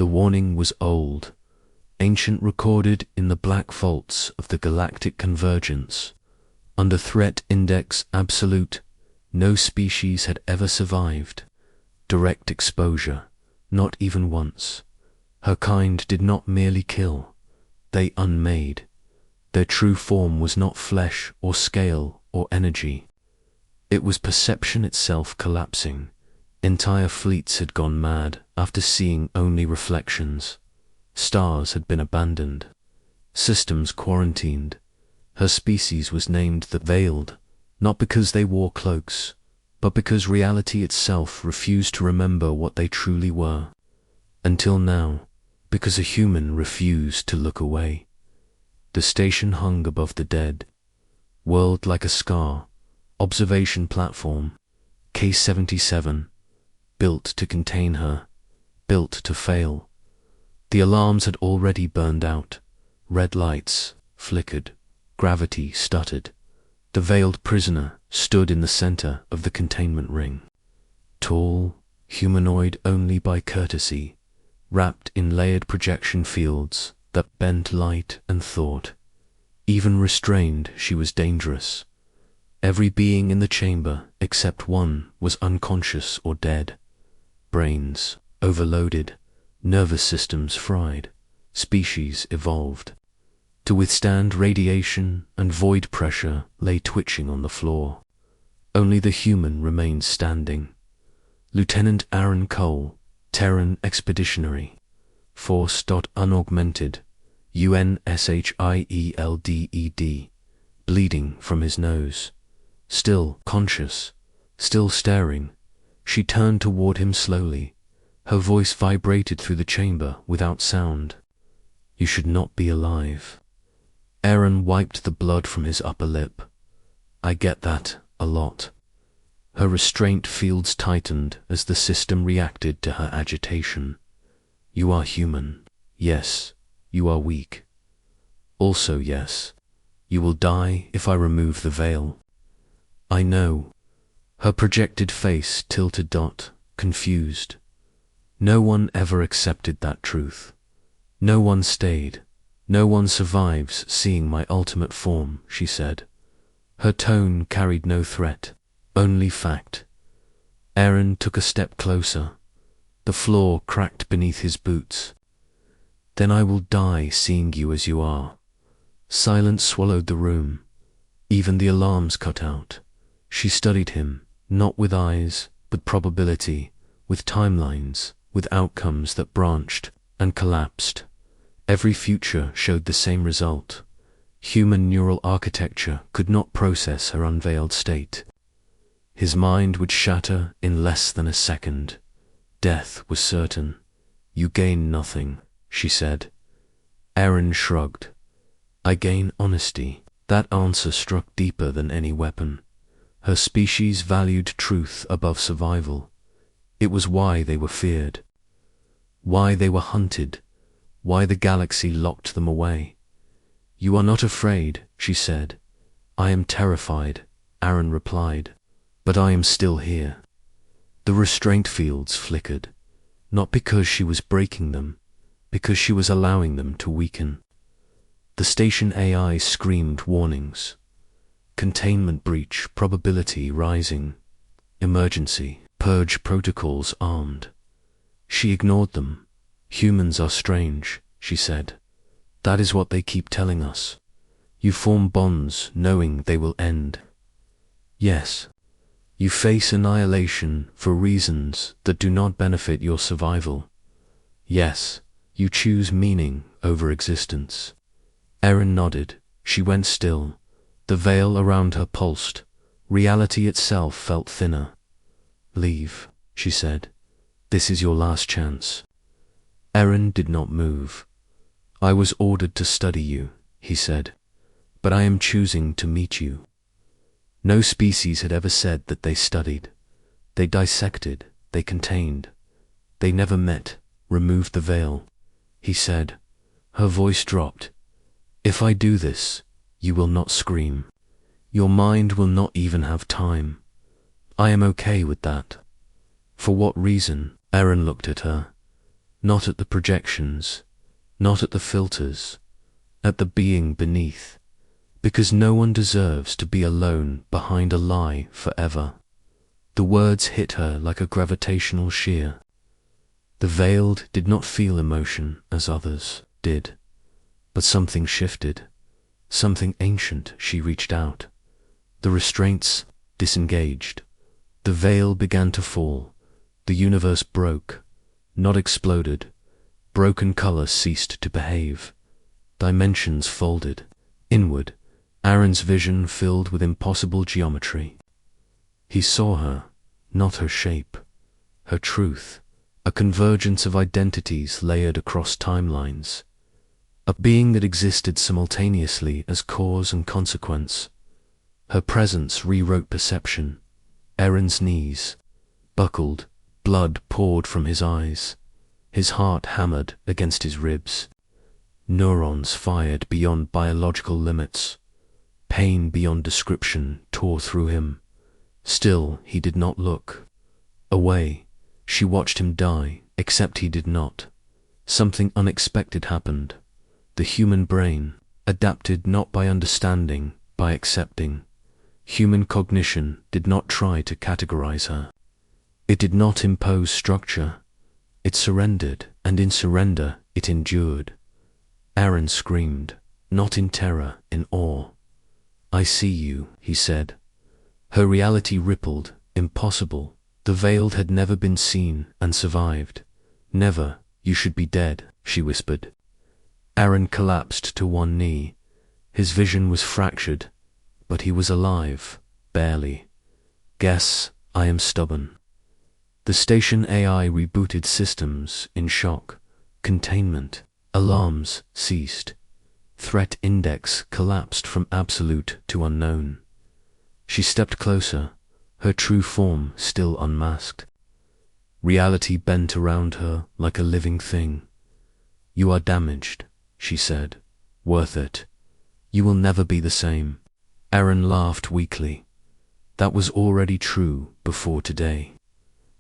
The warning was old, ancient, recorded in the black vaults of the galactic convergence. Under threat index absolute, no species had ever survived. Direct exposure, not even once. Her kind did not merely kill, they unmade. Their true form was not flesh or scale or energy. It was perception itself collapsing. Entire fleets had gone mad after seeing only reflections. Stars had been abandoned, systems quarantined. Her species was named the Veiled, not because they wore cloaks, but because reality itself refused to remember what they truly were. Until now, because a human refused to look away. The station hung above the dead, world like a scar, observation platform, K-77, built to contain her, built to fail. The alarms had already burned out, red lights flickered, gravity stuttered. The veiled prisoner stood in the center of the containment ring. Tall, humanoid only by courtesy, wrapped in layered projection fields that bent light and thought. Even restrained, she was dangerous. Every being in the chamber, except one, was unconscious or dead. Brains overloaded, nervous systems fried, species evolved. To withstand radiation and void pressure lay twitching on the floor. Only the human remained standing. Lieutenant Aaron Cole, Terran Expeditionary, Force. Unaugmented, UNSHIELDED, bleeding from his nose. Still conscious, still staring, she turned toward him slowly. Her voice vibrated through the chamber without sound. You should not be alive. Aaron wiped the blood from his upper lip. I get that a lot. Her restraint fields tightened as the system reacted to her agitation. You are human. Yes, you are weak. Also, yes, you will die if I remove the veil. I know. Her projected face tilted, confused. No one ever accepted that truth. No one stayed. No one survives seeing my ultimate form, she said. Her tone carried no threat, only fact. Aaron took a step closer. The floor cracked beneath his boots. Then I will die seeing you as you are. Silence swallowed the room. Even the alarms cut out. She studied him, not with eyes, but probability, with timelines, with outcomes that branched and collapsed. Every future showed the same result. Human neural architecture could not process her unveiled state. His mind would shatter in less than a second. Death was certain. You gain nothing, she said. Aaron shrugged. I gain honesty. That answer struck deeper than any weapon. Her species valued truth above survival. It was why they were feared. Why they were hunted. Why the galaxy locked them away. You are not afraid, she said. I am terrified, Aaron replied. But I am still here. The restraint fields flickered, not because she was breaking them, because she was allowing them to weaken. The station AI screamed warnings. Containment breach probability rising. Emergency, purge protocols armed. She ignored them. Humans are strange, she said. That is what they keep telling us. You form bonds knowing they will end. Yes. You face annihilation for reasons that do not benefit your survival. Yes, you choose meaning over existence. Erin nodded. She went still. The veil around her pulsed. Reality itself felt thinner. Leave, she said. This is your last chance. Erin did not move. I was ordered to study you, he said, but I am choosing to meet you. No species had ever said that they studied. They dissected, they contained. They never met, removed the veil. He said. Her voice dropped. If I do this, you will not scream. Your mind will not even have time. I am okay with that. For what reason? Erin looked at her. not at the projections, not at the filters, at the being beneath, because no one deserves to be alone behind a lie forever. The words hit her like a gravitational shear. The veiled did not feel emotion as others did, but something shifted, something ancient. She reached out. The restraints disengaged. The veil began to fall. The universe broke, not exploded. Broken color ceased to behave. Dimensions folded. Inward, Aaron's vision filled with impossible geometry. He saw her, not her shape, her truth, a convergence of identities layered across timelines, a being that existed simultaneously as cause and consequence. Her presence rewrote perception. Aaron's knees buckled, blood poured from his eyes. His heart hammered against his ribs. Neurons fired beyond biological limits. Pain beyond description tore through him. Still, he did not look. Away, she watched him die, except he did not. Something unexpected happened. The human brain adapted not by understanding, by accepting. Human cognition did not try to categorize her. It did not impose structure. It surrendered, and in surrender it endured. Aaron screamed, not in terror, in awe. "I see you," he said. Her reality rippled, impossible. The veiled had never been seen and survived. "Never, you should be dead," she whispered. Aaron collapsed to one knee. His vision was fractured, but he was alive, barely. "Guess I am stubborn." The station AI rebooted systems in shock. Containment. Alarms ceased. Threat index collapsed from absolute to unknown. She stepped closer, her true form still unmasked. Reality bent around her like a living thing. "You are damaged," she said. "Worth it. You will never be the same." Aaron laughed weakly. That was already true before today.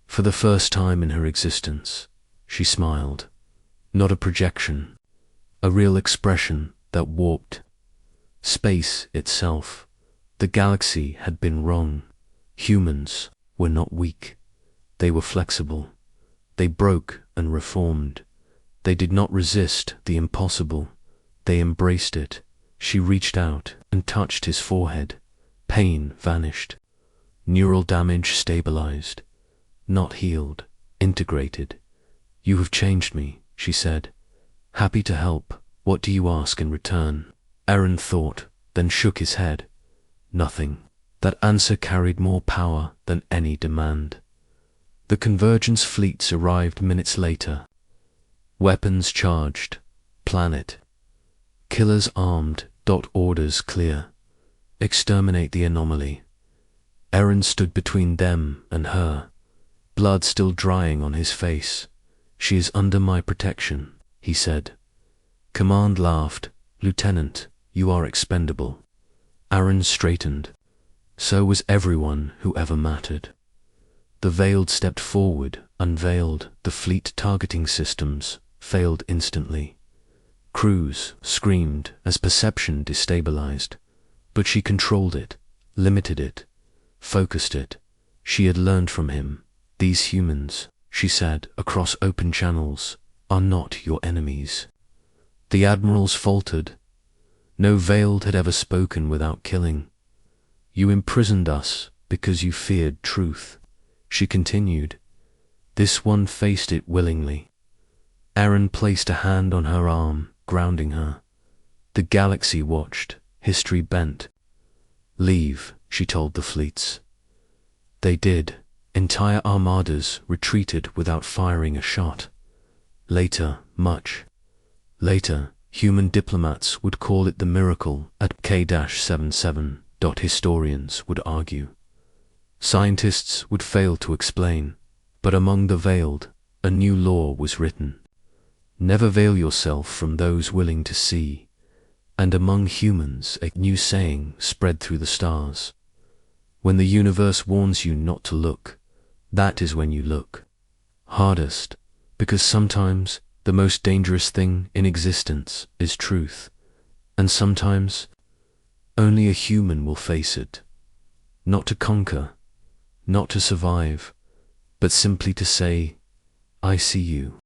For the first time in her existence, she smiled. Not a projection, a real expression that warped. Space itself, the galaxy had been wrong. Humans were not weak. They were flexible. They broke and reformed. They did not resist the impossible. They embraced it. She reached out and touched his forehead. Pain vanished. Neural damage stabilized. Not healed, integrated. "You have changed me," she said. "Happy to help. What do you ask in return?" Aaron thought, then shook his head. Nothing. That answer carried more power than any demand. The convergence fleets arrived minutes later. Weapons charged. Planet. Killers armed. Orders clear. Exterminate the anomaly. Aaron stood between them and her, blood still drying on his face. "She is under my protection," he said. Command laughed. "Lieutenant, you are expendable." Aaron straightened. So was everyone who ever mattered. The veiled stepped forward, unveiled. The fleet targeting systems failed instantly. Crews screamed as perception destabilized, but she controlled it, limited it, focused it. She had learned from him. "These humans," she said across open channels, "are not your enemies." The admirals faltered. No veiled had ever spoken without killing. "You imprisoned us because you feared truth," she continued. This one faced it willingly. Aaron placed a hand on her arm, grounding her. The galaxy watched, history bent. "Leave," she told the fleets. They did. Entire armadas retreated without firing a shot. Later, much later, human diplomats would call it the miracle at K-77. Historians would argue. Scientists would fail to explain, but among the veiled, a new law was written. Never veil yourself from those willing to see. And among humans, a new saying spread through the stars. When the universe warns you not to look, that is when you look. Hardest, Because sometimes the most dangerous thing in existence is truth, and sometimes only a human will face it, not to conquer, not to survive, but simply to say, I see you.